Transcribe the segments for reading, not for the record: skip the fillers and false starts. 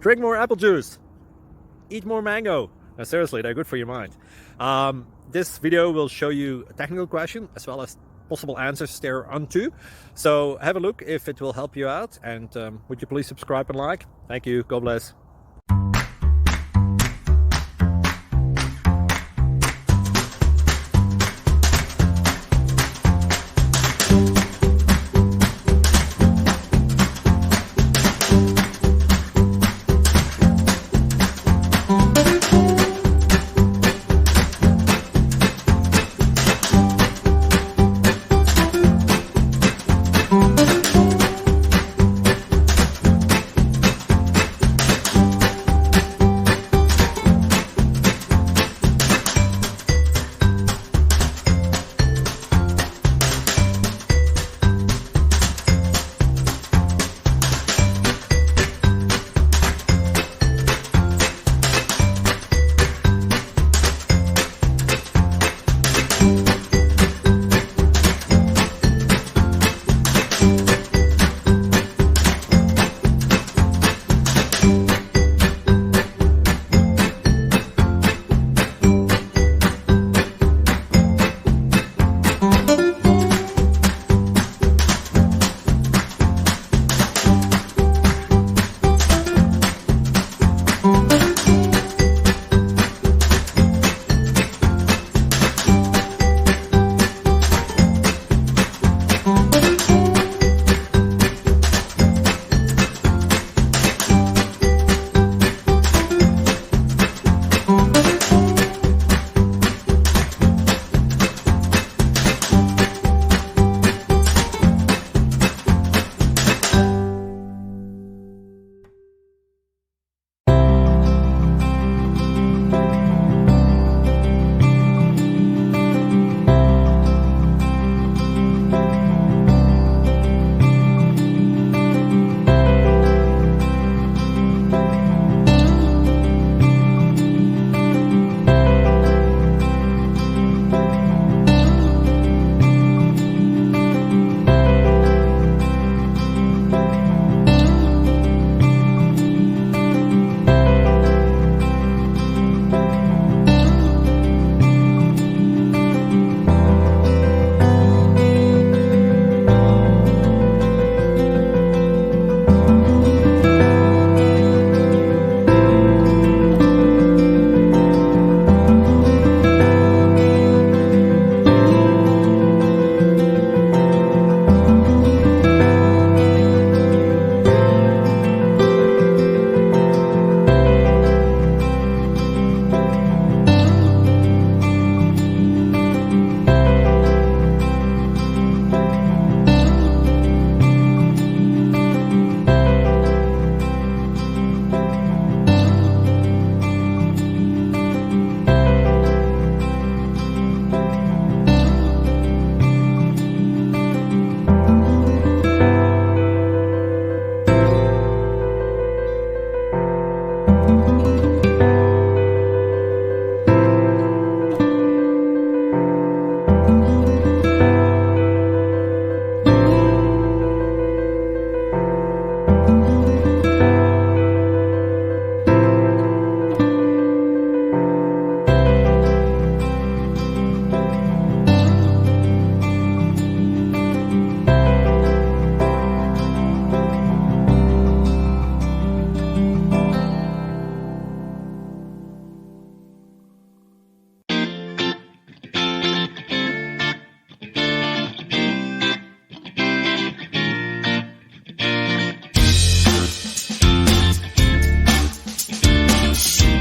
Drink more apple juice. Eat more mango. No, seriously, they're good for your mind. This video will show you a technical question as well as possible answers thereunto. So have a look if it will help you out, and would you please subscribe and like? Thank you. God bless.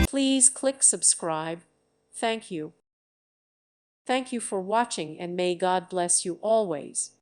Please click subscribe. Thank you. Thank you for watching, and may God bless you always.